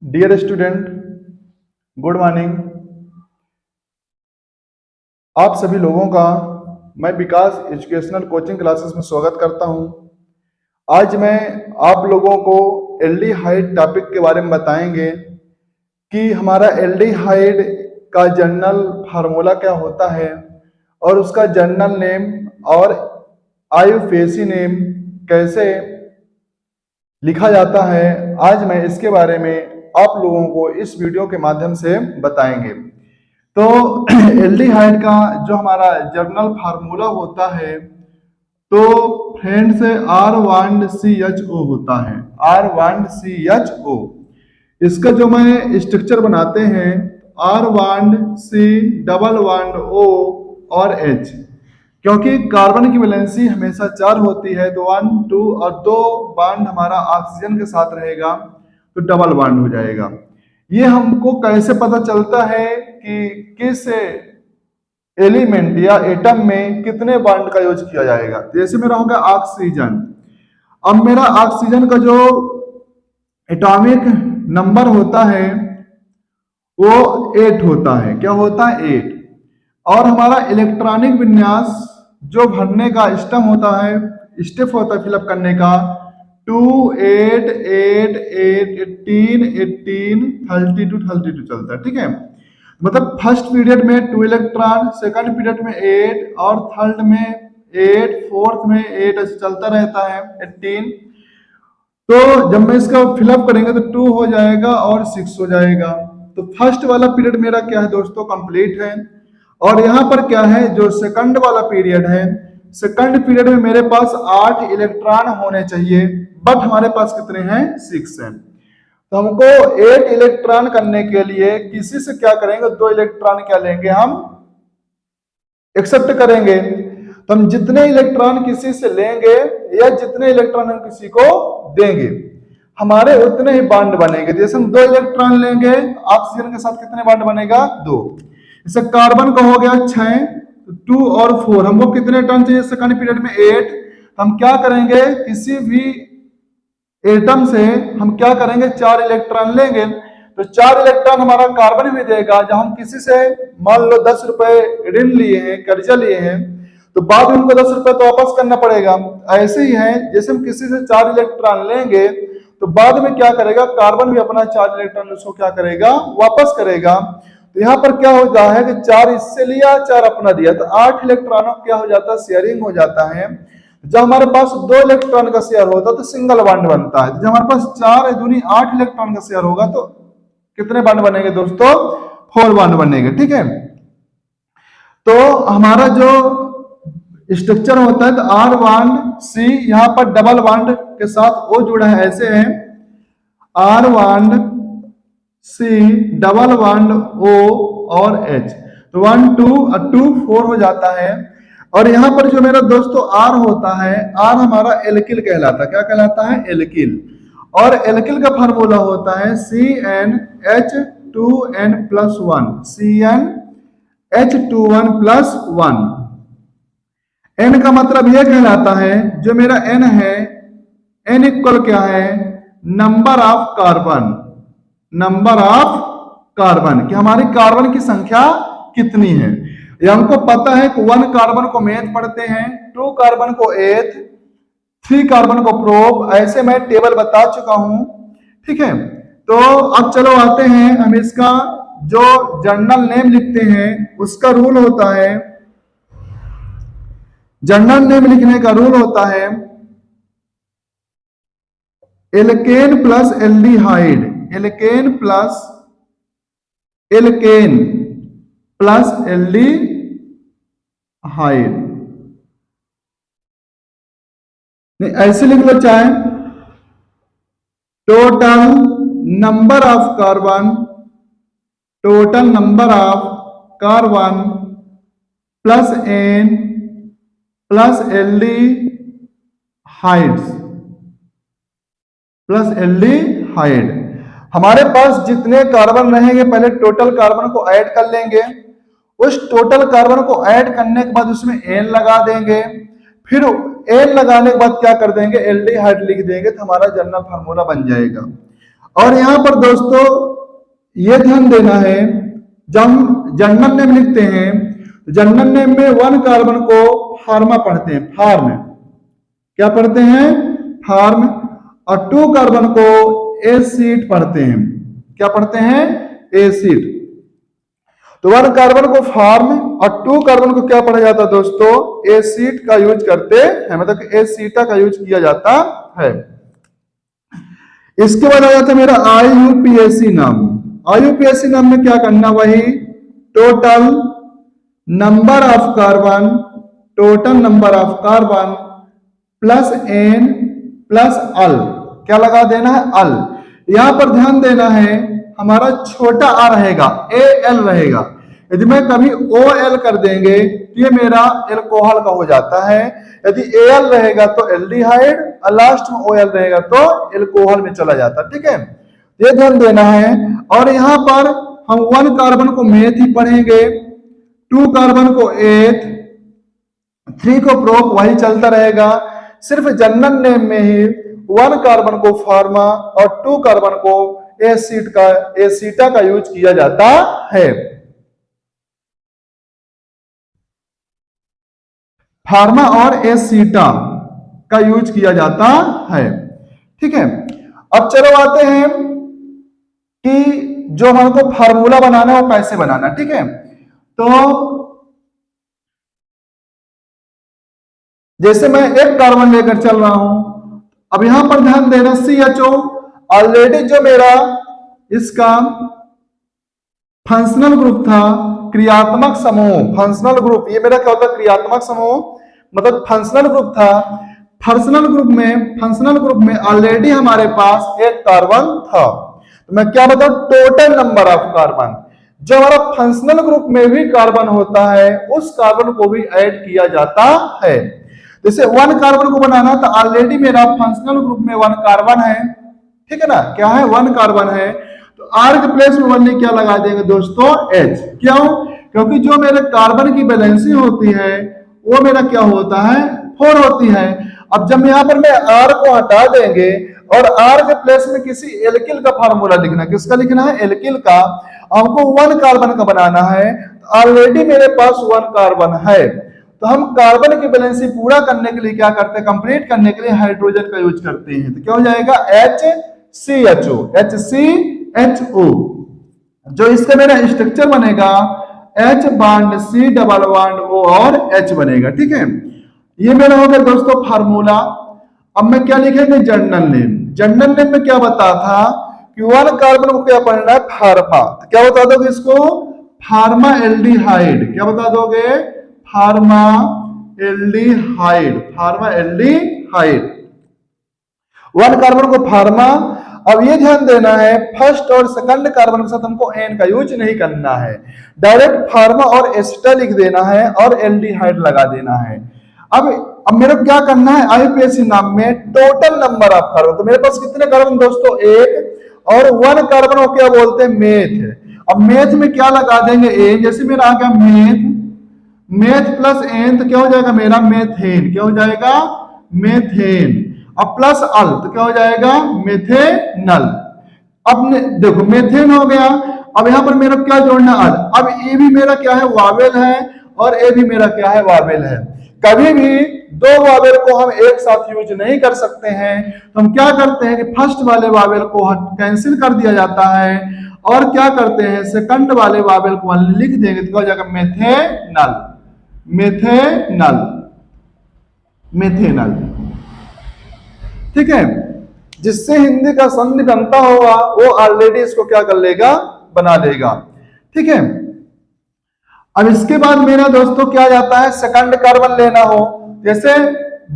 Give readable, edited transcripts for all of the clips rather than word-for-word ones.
Dear student, good morning. आप सभी लोगों का मैं विकास एजुकेशनल कोचिंग क्लासेस में स्वागत करता हूं। आज मैं आप लोगों को एल्डिहाइड टॉपिक के बारे में बताएंगे कि हमारा एल्डिहाइड का जनरल फार्मूला क्या होता है और उसका जनरल नेम और आईयूपीएसी नेम कैसे लिखा जाता है। आज मैं इसके बारे में आप लोगों को इस वीडियो के माध्यम से बताएंगे। तो एल्डिहाइड का जो हमारा जनरल फार्मूला होता है तो फ्रेंड्स R1CHO होता है, R1CHO। इसका जो मैं स्ट्रक्चर बनाते हैं R1C=O और H, क्योंकि कार्बन की वैलेंसी हमेशा 4 होती है तो 1, 2 और 2 बॉन्ड हमारा ऑक्सीजन के साथ रहेगा तो डबल बॉन्ड हो जाएगा। ये हमको कैसे पता चलता है कि किस एलिमेंट या एटम में कितने बॉन्ड का यूज किया जाएगा। जैसे मेरा होगा ऑक्सीजन। अब मेरा ऑक्सीजन का जो एटॉमिक नंबर होता है वो 8 होता है। क्या होता है? 8। और हमारा इलेक्ट्रॉनिक विन्यास जो भरने का स्टेप होता है फिलअप करने का 2, 8, 8, 8, 18, 18, 32 चलता है। ठीक है, मतलब फर्स्ट पीरियड में 2 इलेक्ट्रॉन, सेकंड पीरियड में 8 और थर्ड में 8, फोर्थ में 8, ऐसे चलता रहता है 18। तो जब मैं इसका फिलअप करेंगे तो 2 हो जाएगा और 6 हो जाएगा। तो फर्स्ट वाला पीरियड मेरा क्या है दोस्तों? कंप्लीट है। और यहाँ पर क्या है, जो सेकंड वाला पीरियड है, सेकंड पीरियड में मेरे पास 8 इलेक्ट्रॉन होने चाहिए, बट हमारे पास कितने हैं? 6 हैं। तो हमको 8 इलेक्ट्रॉन करने के लिए किसी से क्या करेंगे? 2 इलेक्ट्रॉन क्या लेंगे? हम एक्सेप्ट करेंगे। तो हम जितने इलेक्ट्रॉन किसी से लेंगे या जितने इलेक्ट्रॉन हम किसी को देंगे हमारे उतने ही बॉन्ड बनेंगे। जैसे हम 2 इलेक्ट्रॉन लेंगे, ऑक्सीजन के साथ कितने बॉन्ड बनेगा? 2। जैसे कार्बन का हो गया 6, 2 और 4, हमको कितने टर्न चाहिए? सेकंड पीरियड में 8। हम क्या करेंगे? किसी भी एटम से हम क्या करेंगे? 4 इलेक्ट्रॉन लेंगे। तो 4 इलेक्ट्रॉन हमारा कार्बन भी देगा। जब हम किसी से मान लो 10 रुपए ऋण लिए हैं, कर्जा लिए हैं, तो बाद में उनको 10 रुपए तो वापस करना पड़ेगा। ऐसे ही है, जैसे हम किसी से 4 इलेक्ट्रॉन लेंगे तो बाद में क्या करेगा? कार्बन भी अपना 4 इलेक्ट्रॉन उसको क्या करेगा? वापस करेगा। तो यहाँ पर क्या होता है कि 4 इससे लिया, 4 अपना दिया, तो 8 इलेक्ट्रॉनों क्या हो जाता है? शेयरिंग हो जाता है। जब हमारे पास 2 इलेक्ट्रॉन का शेयर होता है तो सिंगल बॉन्ड बनता है। जब हमारे पास 4 दूनी 8 इलेक्ट्रॉन का शेयर होगा तो कितने बॉन्ड बनेंगे दोस्तों? 4 बॉन्ड बनेंगे। ठीक है, तो हमारा जो स्ट्रक्चर होता है तो R1C, यहाँ पर डबल बॉन्ड के साथ O जुड़ा है, ऐसे है R1C डबल बॉन्ड O और H, तो 1, 2 और 2, 4 हो जाता है। और यहाँ पर जो मेरा दोस्तों R होता है, R हमारा एल्किल कहलाता है। क्या कहलाता है? एल्किल। और एल्किल का फार्मूला होता है CnH2n+1, CnH2n+1। N का मतलब यह कहलाता है, जो मेरा N है, N इक्वल क्या है? Number of carbon, number of carbon, कि हमारी कार्बन की संख्या कितनी है। ये हमको पता है कि 1 कार्बन को मेथ पढ़ते हैं, 2 कार्बन को एथ, 3 कार्बन को प्रोब, ऐसे मैं टेबल बता चुका हूं। ठीक है, तो अब चलो आते हैं हम इसका जो जनरल नेम लिखते हैं उसका रूल होता है। जनरल नेम लिखने का रूल होता है alkane plus aldehyde, alkane plus alkane plus aldehyde, ऐसे लिख लो चाहे। Total number of carbon, total number of carbon plus N plus aldehydes, plus aldehyde. हमारे पास जितने कार्बन रहेंगे पहले टोटल कार्बन को ऐड कर लेंगे। उस टोटल कार्बन को ऐड करने के बाद उसमें N लगा देंगे। फिर N लगाने के बाद क्या कर देंगे? एल्डिहाइड लिख देंगे, तो हमारा जनरल फार्मूला बन जाएगा। और यहां पर दोस्तों ये ध्यान देना है, जब हम जनरल नेम लिखते हैं, जनरल नेम में 1 कार्बन को फार्मा पढ़ते हैं, फार्म क्या पढ़ते हैं, फार्म, और 2 कार्बन को एसिड पढ़ते हैं, क्या पढ़ते हैं, एसिड। तो 1 कार्बन को फार्म और 2 कार्बन को क्या पढ़ा जाता है दोस्तों, एसिड का यूज करते हैं, मतलब एसीटा का यूज किया जाता है। इसके बाद आ जाता है मेरा IUPAC नाम। IUPAC नाम में क्या करना, वही total number of carbon, total number of carbon plus n plus al, क्या लगा देना है, अल। यहां पर ध्यान देना है, हमारा छोटा आ रहेगा, AL रहेगा। यदि मैं कभी OL कर देंगे तो ये मेरा एल्कोहल का हो जाता है, यदि AL रहेगा तो एल्डिहाइड, और लास्ट में OL रहेगा तो एल्कोहल में चला जाता है, ठीक है, ये ध्यान देना है। और यहां पर हम 1 कार्बन को मेथ ही पढ़ेंगे, 2 कार्बन को एथ, 3 को प्रोप, वही चलता रहेगा। सिर्फ जनरल नेम में ही 1 कार्बन को फार्मा और 2 कार्बन को एसिड का, एसीटा का यूज किया जाता है। फार्मा और एसीटा का यूज किया जाता है, ठीक है। अब चलो आते हैं कि जो हमको फार्मूला बनाना है वो कैसे बनाना, ठीक है। तो जैसे मैं 1 कार्बन लेकर चल रहा हूं, अब यहां पर ध्यान देना, CHO ऑलरेडी जो मेरा इसका फंक्शनल ग्रुप था, क्रियात्मक समूह, फंक्शनल ग्रुप, ये मेरा क्या होता है, क्रियात्मक समूह, मतलब फंक्शनल ग्रुप था। फंक्शनल ग्रुप में ऑलरेडी हमारे पास 1 कार्बन था। तो मैं क्या बताऊं, टोटल नंबर ऑफ कार्बन, जो हमारा फंक्शनल ग्रुप में भी कार्बन होता है उस कार्बन को भी ऐड किया जाता है। जैसे 1 कार्बन को बनाना तो ऑलरेडी मेरा फंक्शनल ग्रुप में 1 कार्बन है, ठीक है ना, क्या है, 1 कार्बन है, तो R के प्लेस में 1 क्या लगा देंगे दोस्तों, H। क्यों, क्योंकि जो मेरे कार्बन की वैलेंसी होती है वो मेरा क्या होता है, 4 होती है। अब जब यहाँ पर मैं R को हटा देंगे और R के प्लेस में किसी एल्किल का फार्मूला लिखना, किसका लिखना है, एल्किल का, हमको 1 कार्बन का बनाना है, ऑलरेडी मेरे पास 1 कार्बन है। तो हम कार्बन की बैलेंसी पूरा करने के लिए क्या करते हैं, कंप्लीट करने के लिए हाइड्रोजन का यूज करते हैं। तो क्या हो जाएगा, HCHO, HCHO। जो इसका मेरा स्ट्रक्चर बनेगा H bond C double bond O और H बनेगा, ठीक है। ये मेरा हो गया दोस्तों फार्मूला। अब मैं क्या लिखेंगे, जनरल नेम। जनरल नेम में क्या बता था कि 1 कार्बन को क्या पढ़ना है, फार्मा, तो क्या बता दोगे इसको, फार्मा एल्डिहाइड, क्या बता दोगे, pharma aldehyde, pharma aldehyde, 1 carbon को फार्मा। अब ये ध्यान देना है, फर्स्ट और सेकंड कार्बन के साथ हमको एन का यूज नहीं करना है, डायरेक्ट फार्मा और एसिटा लिख देना है और एल्डिहाइड लगा देना है। अब मेरे को क्या करना है, IUPAC नाम में टोटल नंबर ऑफ कार्बन, तो मेरे पास कितने कार्बन दोस्तों, 1, और 1 कार्बन को क्या बोलते हैं, मेथ। अब मेथ में क्या लगा देंगे, एन, जैसे मेरा आ गया मेथ प्लस एन, तो क्या हो जाएगा मेरा मेथेन, क्या हो जाएगा, मेथेन। अब प्लस अल तो क्या हो जाएगा, मेथेनल। अब देखो मेथेन हो गया। अब यहां पर मेरा क्या जोड़ना, अल। अब ए भी मेरा क्या है, वावेल है, और ए भी मेरा क्या है, वावेल है। कभी भी 2 वावेल को हम एक साथ यूज नहीं कर सकते हैं, तो हम क्या करते हैं कि फर्स्ट वाले वावेल को कैंसिल कर दिया जाता है, और क्या करते हैं, सेकंड वाले वावेल को लिख देंगे, तो क्या हो जाएगा, मेथेनल, मेथेनल, मेथेनल, ठीक है। जिससे हिंदी का संधि बनता होगा वो ऑलरेडी इसको क्या कर लेगा, बना लेगा, ठीक है। अब इसके बाद मेरा दोस्तों क्या जाता है, सेकंड कार्बन लेना हो, जैसे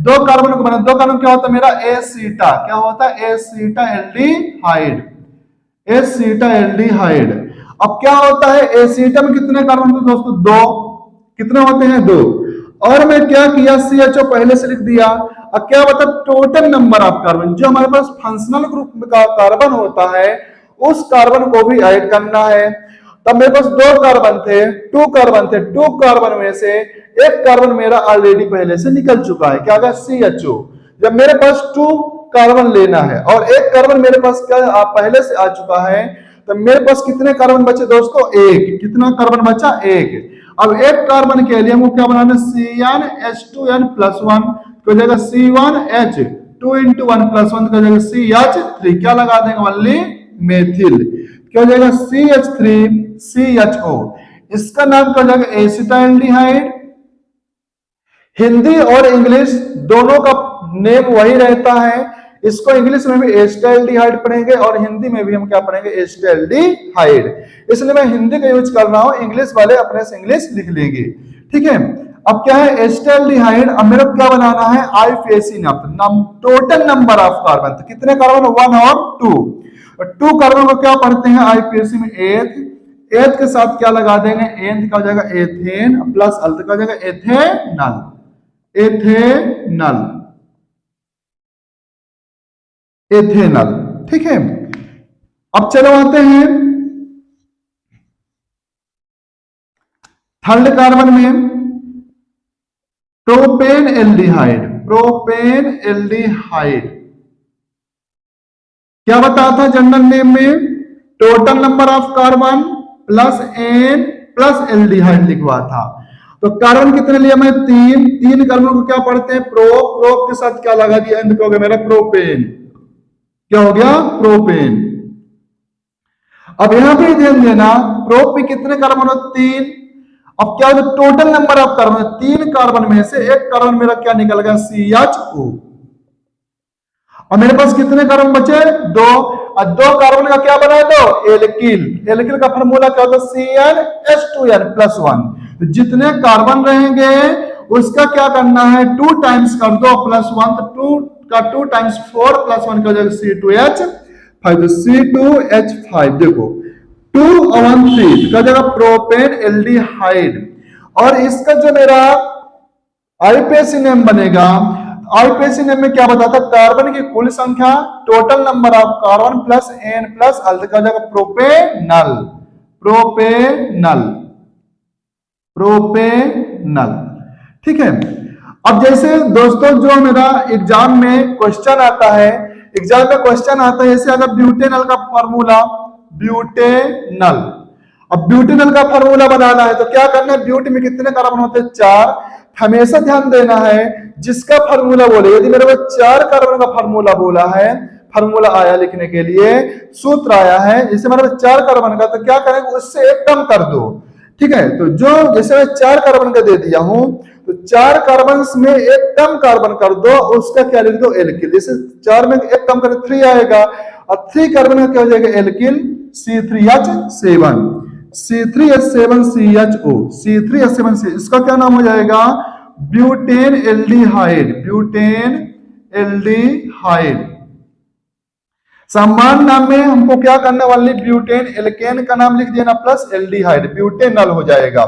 2 कार्बन को बना, 2 कार्बन क्या होता है मेरा, एसीटा, क्या होता है, एसीटा एल्डिहाइड, एसीटा एल्डिहाइड। अब क्या होता है, एसीटा में कितने कार्बन होते हैं दोस्तों, 2, कितने होते हैं, 2, और मैं क्या किया, CHO पहले से लिख दिया। अब क्या बता, टोटल नंबर ऑफ कार्बन, जो हमारे पास फंक्शनल ग्रुप का कार्बन होता है उस कार्बन को भी ऐड करना है। तब मेरे पास 2 कार्बन थे, 2 कार्बन थे, 2 कार्बन में से 1 कार्बन मेरा ऑलरेडी पहले से निकल चुका है, क्या होगा, CHO। जब मेरे पास 2 कार्बन लेना है और एक कार्बन मेरे पास क्या पहले से आ चुका है, तो मेरे पास कितने कार्बन बचे दोस्तों? एक। कितना कार्बन बचा? एक। अब एक कार्बन के लिए हमको क्या बनाना? CnH2n+1 हो जाएगा C1H, 2 × 1+1 हो जाएगा CH3। क्या लगा देंगे? Only methyl. क्या हो जाएगा? CH3CHO। इसका नाम क्या हो जाएगा? एसिटाल्डिहाइड। हिंदी और इंग्लिश दोनों का नेम वही रहता है। इसको इंग्लिश में भी एसिटाल्डिहाइड पढ़ेंगे और हिंदी में भी हम क्या पढ़ेंगे? एसिटाल्डिहाइड। इसलिए मैं हिंदी का यूज कर रहा हूं, इंग्लिश वाले अपने से इंग्लिश लिख लेंगे। ठीक है। अब क्या है? एसिटाल्डिहाइड। अब मेरे को क्या बनाना है? IUPAC total number of carbon. तो कितने कार्बन? 1 और 2। 2 कार्बन को क्या पढ़ते हैं आईपीएसी में? एथ। एथ के साथ क्या लगा देंगे? एथ का हो जाएगा एथेन प्लस अल्थ का हो जाएगा एथेनल। Ethanal, ethanal. ठीक है। अब चलो आते हैं थर्ड कार्बन में, प्रोपेन एल्डिहाइड। प्रोपेन एल्डिहाइड क्या बताया था जनरल नेम में? Total number of carbon plus N plus aldehyde लिखवा था। तो कार्बन कितने लिया मैं? 3। 3 कार्बन को क्या पढ़ते हैं? प्रोप के साथ क्या लगा दिया? एंड हो गया मेरा प्रोपेन। क्या हो गया? प्रोपेन। अब यहां पे ध्यान देना, प्रोप में कितने कार्बन हो? 3। अब क्या होगा? Total number of carbon, 3 carbon में से एक कार्बन मेरा क्या निकल गया? CHO। और मेरे पास कितने कार्बन बचे? 2। और 2 कार्बन का क्या बना दो? एल्किल। एल्किल का फार्मूला क्या होता है? CnH2n+1। तो जितने कार्बन रहेंगे उसका क्या करना है? 2 टाइम्स कर दो +1। तो 2 का 2 टाइम्स 4 +1 का जाएगा C2H5। तो C2H5 देखो 2 और 1 3 का जाएगा प्रोपेन एल्डिहाइड। और इसका जो मेरा आईपीएसी नेम बनेगा, आईपीएसी नेम में क्या बताता? कार्बन की कुल संख्या, total number of carbon plus N plus अल्थ का जाएगा प्रोपेनल। Propanal, propanal. ठीक है। अब जैसे दोस्तों जो मेरा एग्जाम में क्वेश्चन आता है, एग्जाम में क्वेश्चन आता है जैसे अगर ब्यूटेनल का फार्मूला, ब्यूटेनल। अब ब्यूटेनल का फार्मूला बनाना है तो क्या करना है? ब्यूट में कितने कार्बन होते हैं? 4। हमेशा ध्यान देना है जिसका फार्मूला बोले, यदि मेरे को 4 कार्बन का फार्मूला बोला है, फार्मूला आया लिखने के लिए, सूत्र आया है, जैसे मेरे को 4 कार्बन का, तो क्या करेंगे? उससे एक कम कर दो। ठीक है। तो जो जैसे मैं 4 कार्बन का दे दिया हूं, तो 4 कार्बन में एक कम कार्बन कर दो, उसका क्या लिख दो? एल्किल। जैसे 4 में एक कम कर 3 आएगा और 3 कार्बन का क्या हो जाएगा? एल्किल। C3H7, C3H7CHO, C3H7C। इसका क्या नाम हो जाएगा? Butane aldehyde. Butane aldehyde. समान नाम में हमको क्या करना? वाली ब्यूटेन, एल्केन का नाम लिख देना प्लस एल्डिहाइड, ब्यूटेनल हो जाएगा।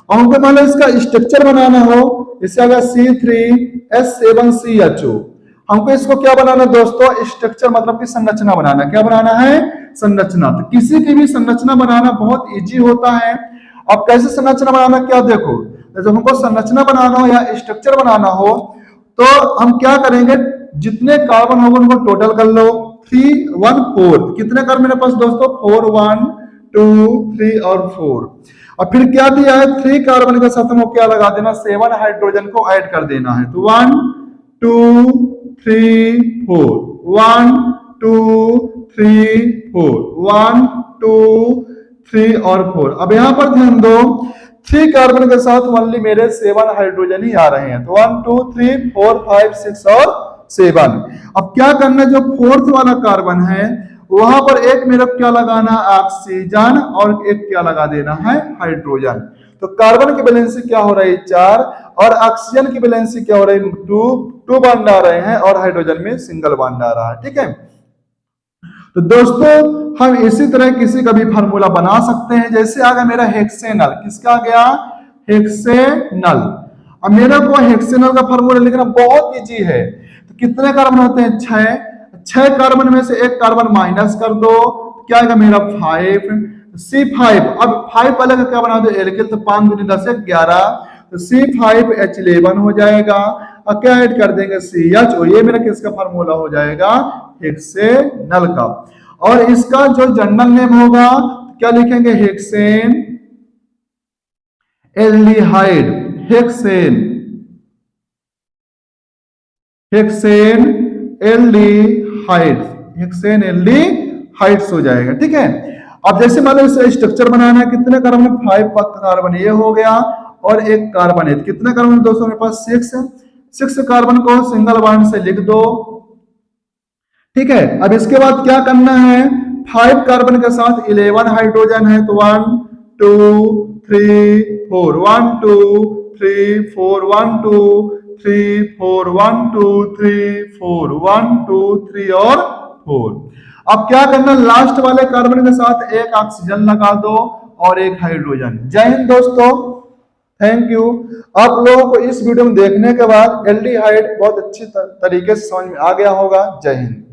और हमको मान लो इसका स्ट्रक्चर बनाना हो, इससे अगर C3H7CHO, हमको इसको क्या बनाना दोस्तों? स्ट्रक्चर मतलब कि संरचना बनाना। क्या बनाना है? संरचना। तो किसी की भी संरचना बनाना बहुत इजी होता है। अब कैसे संरचना बनाना? क्या देखो, जब हमको संरचना बनाना हो या स्ट्रक्चर बनाना हो तो हम क्या करेंगे? जितने कार्बन होंगे उनको टोटल कर लो। 3 1 4। कितने कार्बन मेरे पास दोस्तों? 4 1 2 3 और 4। और फिर क्या दिया है? 3 कार्बन के साथ हमको क्या लगा देना? 7 हाइड्रोजन को ऐड कर देना है। तो 1 2 3 4, 1 2 3 4, 1 2 3 और 4। अब यहां पर ध्यान दो, 3 कार्बन के साथ ओनली मेरे 7 हाइड्रोजन ही आ रहे हैं। तो 1 2 3 4 5 6 और 7। अब क्या करना? जो 4th वाला कार्बन है वहां पर एक मेरे क्या लगाना? ऑक्सीजन। और एक क्या लगा देना है? हाइड्रोजन। तो कार्बन की वैलेंसी क्या हो रही है? 4। और ऑक्सीजन की वैलेंसी क्या हो रही है? 2 बॉन्ड आ रहे हैं और हाइड्रोजन में सिंगल बॉन्ड आ रहा है। ठीक है। तो दोस्तों हम इसी तरह किसी का भी फार्मूला बना सकते हैं। जैसे आ गया मेरा हेक्सेनल। किसका आ गया? हेक्सेनल। अब मेरे को हेक्सेनल का फार्मूला लिखना बहुत इजी है। तो कितने कार्बन होते हैं? 6 कार्बन में से एक कार्बन माइनस कर दो, क्या आएगा मेरा? 5 C5। अब 5 वाले का क्या बना दो? एल्किल। तो 5 × 10 = 11। तो तो C5H11 हो जाएगा, और क्या ऐड कर देंगे CH, ये मेरा किसका फार्मूला हो जाएगा, हेक्सेनल का। और इसका जो जनरल नेम होगा क्या लिखेंगे, hexane aldehyde, hexane aldehyde, hexane aldehydes हो जाएगा। ठीक है, अब जैसे मान लो इसे स्ट्रक्चर बनाना है, कितने कार्बन, 5 कार्बन ये हो गया, और एक कार्बन है, कितने कार्बन दोस्तों मेरे पास 6 कार्बन को सिंगल बॉन्ड से लिख दो। ठीक है, अब इसके बाद क्या करना है, 5 कार्बन के साथ 11 हाइड्रोजन है, तो 1 2 3 4, 1 2 3 4, 1 2 3 4, 1 2 3 4, 1 2 3 और 4। अब क्या करना, लास्ट वाले कार्बन के साथ एक ऑक्सीजन लगा दो और एक हाइड्रोजन। जय हिंद दोस्तों, थैंक यू। आप लोगों को इस वीडियो में देखने के बाद एल्डिहाइड बहुत अच्छी तरीके से समझ में आ गया होगा। जय हिंद।